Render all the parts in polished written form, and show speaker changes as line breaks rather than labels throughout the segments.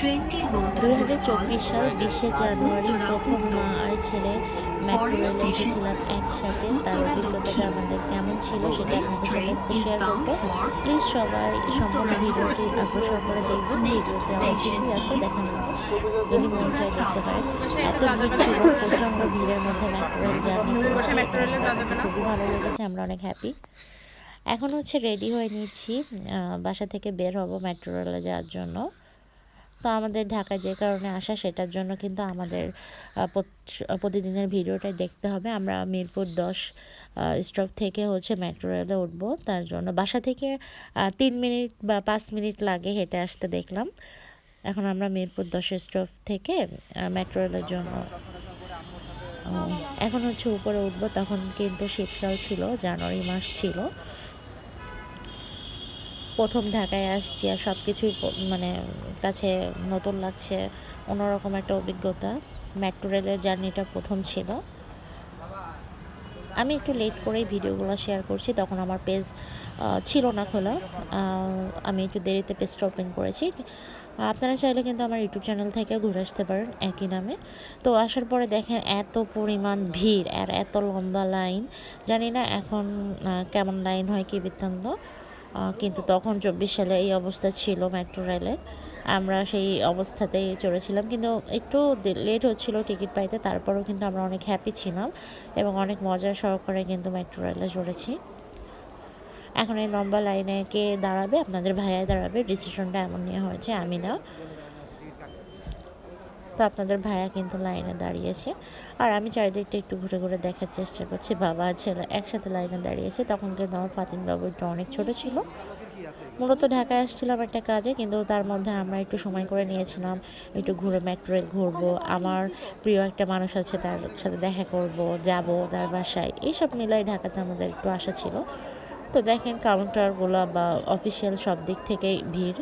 2024 সাল 20শে জানুয়ারি প্রথম মা আর ছেলে মেট্রো রেলে উঠেছিলাম একসাথে। তার অভিজ্ঞতাটা আমাদের কেমন ছিল সেটা আপনাদের সাথে আজকে শেয়ার করবো। প্লিজ সবাই সম্পূর্ণ ভিডিওটি অগ্রসর করে দেখবেন। ভিডিওতে অনেক কিছুই আছে দেখার মতো, যদি মন চায় দেখতে পারেন। এত ভিড় ছিল, প্রচণ্ড ভিড়ের মধ্যে মেট্রো রেল জার্নি করেছি, খুবই ভালো লেগেছে, আমরা অনেক হ্যাপি। এখন হচ্ছে রেডি হয়ে নিচ্ছি, বাসা থেকে বের হব মেট্রো রেলে যাওয়ার জন্য। তো আমাদের ঢাকায় যে কারণে আসা সেটার জন্য কিন্তু আমাদের প্রতিদিনের ভিডিওটাই দেখতে হবে। আমরা মিরপুর 10 স্টপ থেকে হচ্ছে মেট্রো রেলে উঠবো, তার জন্য বাসা থেকে 3 মিনিট বা 5 মিনিট লাগে হেঁটে আসতে দেখলাম। এখন আমরা মিরপুর 10 স্টপ থেকে মেট্রো রেলের জন্য এখন হচ্ছে উপরে উঠবো। তখন কিন্তু শীতকাল ছিল, জানুয়ারি মাস ছিল, প্রথম ঢাকায় আসছি আর সব কিছুই মানে কাছে নতুন লাগছে, অন্যরকম একটা অভিজ্ঞতা। মেট্রো রেলের জার্নিটা প্রথম ছিল। আমি একটু লেট করেই ভিডিওগুলো শেয়ার করছি, তখন আমার পেজ ছিল না খোলা, আমি একটু দেরিতে পেজটা ওপেন করেছি। আপনারা চাইলে কিন্তু আমার ইউটিউব চ্যানেল থেকে ঘুরে আসতে পারেন একই নামে। তো আসার পরে দেখেন এত পরিমাণ ভিড় আর এত লম্বা লাইন, জানি না এখন কেমন লাইন হয় কি বৃত্তান্ত, কিন্তু তখন 24 সালে এই অবস্থা ছিল মেট্রো রেলের। আমরা সেই অবস্থাতেই চড়েছিলাম, কিন্তু একটু লেট হচ্ছিল টিকিট পাইতে, তারপরেও কিন্তু আমরা অনেক হ্যাপি ছিলাম এবং অনেক মজা সহকারে কিন্তু মেট্রো রেলে চড়েছি। এখন এই লম্বা লাইনে কে দাঁড়াবে? আপনাদের ভাইয়াই দাঁড়াবে, ডিসিশনটা এমন নেওয়া হয়েছে, আমি না। তো আপনাদের ভাইয়া কিন্তু লাইনে দাঁড়িয়েছে আর আমি চারিদিকটা একটু ঘুরে ঘুরে দেখার চেষ্টা করছি। বাবা আর ছেলে একসাথে লাইনে দাঁড়িয়েছে। তখন কিন্তু আমার ফাতিন বাবু একটু অনেক ছোটো ছিল। মূলত ঢাকায় আসছিলাম একটা কাজে, কিন্তু তার মধ্যে আমরা একটু সময় করে নিয়েছিলাম একটু ঘুরে মেট্রো রেল ঘুরবো, আমার প্রিয় একটা মানুষ আছে তার সাথে দেখা করব, যাব তার বাসায়, এইসব মিলাই ঢাকাতে আমাদের একটু আশা ছিল। তো দেখেন কাউন্টারগুলো বা অফিসিয়াল সব দিক থেকেই ভিড়।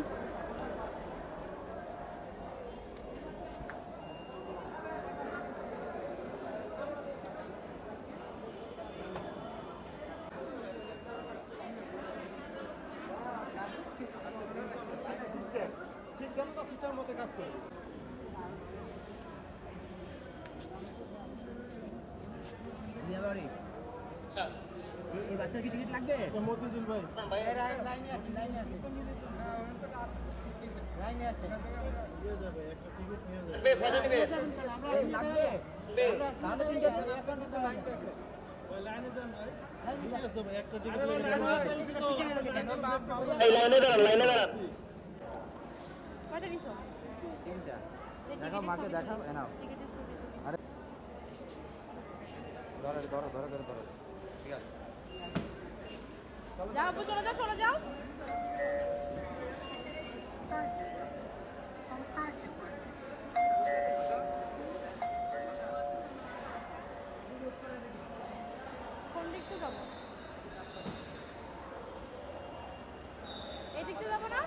এই বাচ্চার কি টিকিট লাগবে? মতিঝিল ভাই লাইনে আছে নিয়ে যাবে, একটা টিকিট নিয়ে যাবে লাগবে তাহলে তিনটা ওই লাইনে যান ভাই, ঠিক আছে ভাই, একটা টিকিট এই লাইনে দাঁড়ান কয়টা নিছো? তিনটা। দেখাও মাকে, দেখাও নাও। আরে ধরো ধরো ধরো ধরো ধরো, ঠিক আছে যাও, চলে যাও চলে যাও। কোন দিক থেকে যাবো? এই দিক থেকে যাবো না?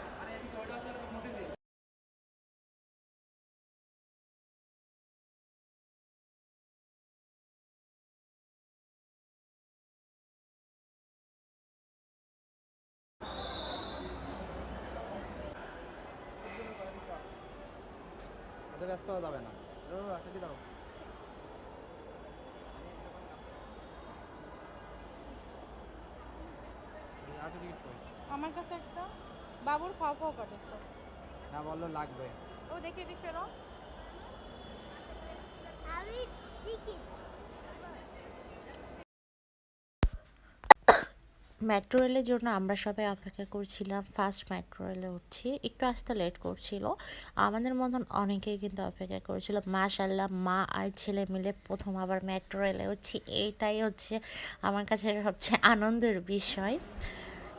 ব্যস্ত হওয়া যাবে না, একটা কি দাও আমার কাছে একটা বাবুর খাওয়া খাওয়া কাটেছে না, বললো লাগবে। ও দেখে দিক ফেরো আমি টিকিট।
মেট্রো রেলের জন্য আমরা সবাই অপেক্ষা করছিলাম, ফার্স্ট মেট্রো রেলে উঠছি, একটু আসতে লেট করছিল, আমাদের মতন অনেকেই কিন্তু অপেক্ষা করেছিল। মাশাআল্লাহ, মা আর ছেলে মিলে প্রথম আবার মেট্রো রেলে উঠছি, এইটাই হচ্ছে আমার কাছে সবচেয়ে আনন্দের বিষয়।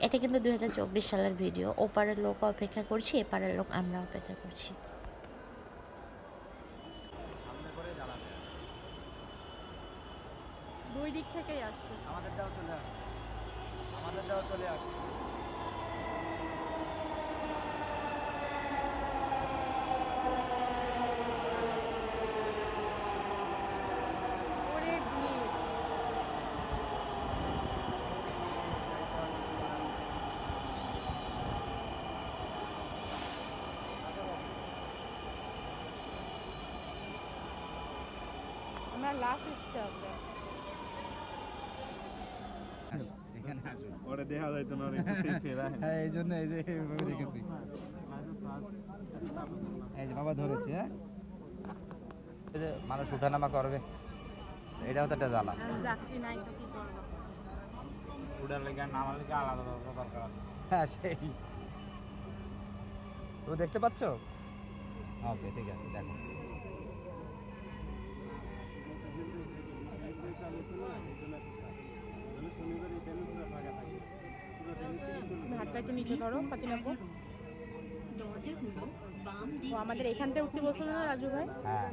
এটা কিন্তু 2024 সালের ভিডিও। ওপারের লোক অপেক্ষা করছি, এপারের লোক আমরা অপেক্ষা করছি।
দুই দিক থেকেই আসছে, আমাদেরটাও চলে আসছে, আমাদেরটাও চলে আসছে।
আমরা লাস্ট স্টপে।
এখানে আসুন।
ওরে দেখা যাইতো না রে কিছু ফেরায়
হ্যাঁ এই জন্য এই যে এইভাবে রেখেছি। এই যে বাবা ধরেছে, হ্যাঁ এই যে মানুষ উঠানামা করবে, এটাও তো একটা জ্বালা।
আর যাত্রী নাই তো কি করবো?
উড়ার লেগে আর নামার লেগে আলাদা আলাদা দরকার আছে।
হ্যাঁ সেই, তো দেখতে পাচ্ছ? ওকে ঠিক আছে, দেখো।
তুমি হাতটা একটু নিচে করো পাতিনাপু। ও আমাদের এখান থেকে উঠতে বসলো না রাজু ভাই?
হ্যাঁ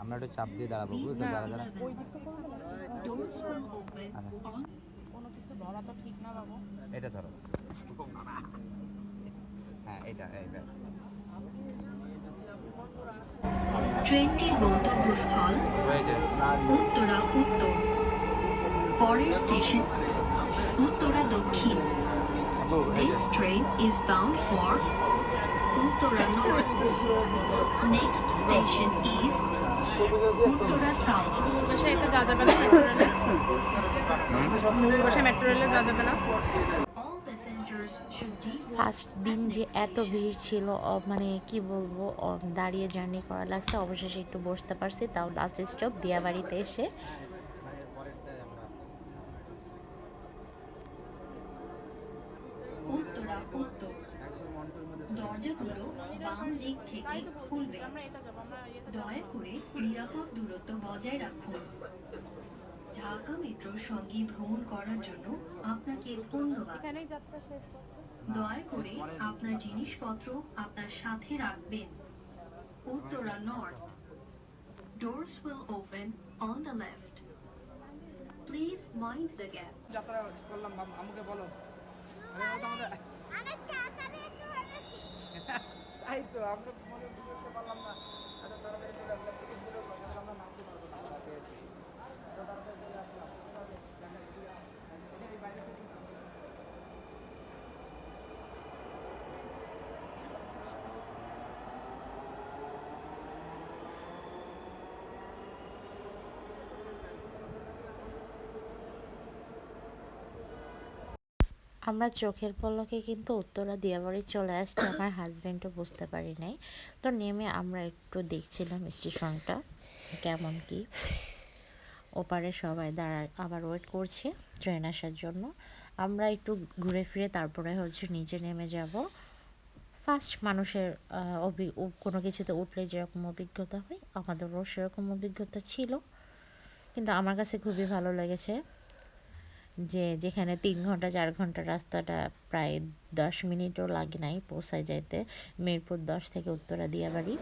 আমরা একটু চাপ দিয়ে দাঁড়াবো, বুঝছো? যারা যারা
ওই দিকটা করবে না?
আচ্ছা,
কোনো কিছু ধরা তো ঠিক না বাবু।
এটা ধরো, হ্যাঁ এটা এই ব্যাস।
ট্রেনটির গন্তব্যস্থল উত্তরা উত্তর, পরের স্টেশন উত্তরা দক্ষিণ।
আপু, এই যে
This train is bound for Uttara North. Next station is Uttara South.
বাসায় এটা যা যাবে না মেট্রো রেলে? বাসায় মেট্রো রেলে যা যাবে না?
All passengers should deboard.
First দিন যে এত ভিড় ছিল, মানে কি বলবো, দাঁড়িয়ে জার্নি করা লাগছে। অবশেষে একটু বসতে পারছি, তাও লাস্ট স্টপ দিয়াবাড়িতে এসে।
উত্তরা উত্তর, দরজাগুলো বাম দিক থেকে খুলবে।
আমরা এটা যাবো, আমরা ইয়েতে
দয়া করে নিরাপদ দূরত্ব বজায় রাখুন। ঢাকা মেট্রোর সঙ্গে ভ্রমণ করার জন্য আপনাকে ধন্যবাদ।
এখানেই যাত্রা শেষ করছি।
দয়া করে আপনার জিনিসপত্র আপনার সাথে রাখবেন। Uttara north, doors will open on the left. Please mind the gap.
যাত্রা করলাম, আমাকে বলো। আরে ও তো আমাদের তাই তো আমরা মনে করতে পারলাম না। আরে তাড়াতাড়ি চলে আসলাম, টিকিট ছিল তো, আমরা নামতে পারবো না, আমরা পেয়েছি। তো তাড়াতাড়ি চলে আসলাম। এই বাইরে থেকে
আমরা চোখের পলকে কিন্তু উত্তরা দিয়াবাড়ি চলে আসছি। আমার হাজব্যান্ডও বুঝতে পারি নাই। তো নেমে আমরা একটু দেখছিলাম স্টেশনটা কেমন কি। ওপারে সবাই আবার ওয়েট করছে ট্রেন আসার জন্য। আমরা একটু ঘুরে ফিরে তারপরে নিচে নেমে যাব। ফার্স্ট মানুষের কোনো কিছুতে উঠলে যেরকম অভিজ্ঞতা হয়, আমাদেরও সেরকম অভিজ্ঞতা ছিল। কিন্তু আমার কাছে খুবই ভালো লেগেছে যে যেখানে 3 ঘন্টা 4 ঘন্টা রাস্তাটা প্রায় 10 মিনিটও লাগে নাই পৌঁছায় যাইতে। মিরপুর 10 থেকে উত্তরা দিয়াবাড়ি।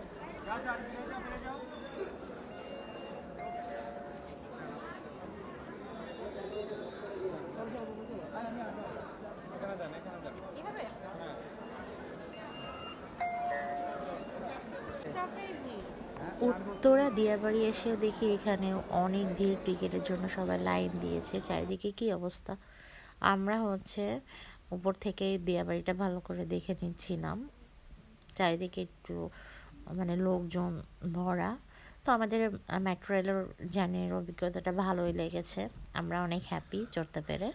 এভাবে? স্টপেই ভিড়।
উত্তরা দিয়াবাড়ি এসে দেখি এখানে অনেক ভিড়, টিকিটের জন্য সবাই লাইন দিয়েছে। চারিদিকে কি অবস্থা। আমরা উপর থেকে দিয়াবাড়িটা ভালো করে দেখে নিচ্ছিলাম। চারিদিকে একটু মানে লোকজন ভরা। তো আমাদের মেট্রো রেলের জার্নির অভিজ্ঞতাটা ভালোই লেগেছে। আমরা অনেক হ্যাপি চড়তে পেরে।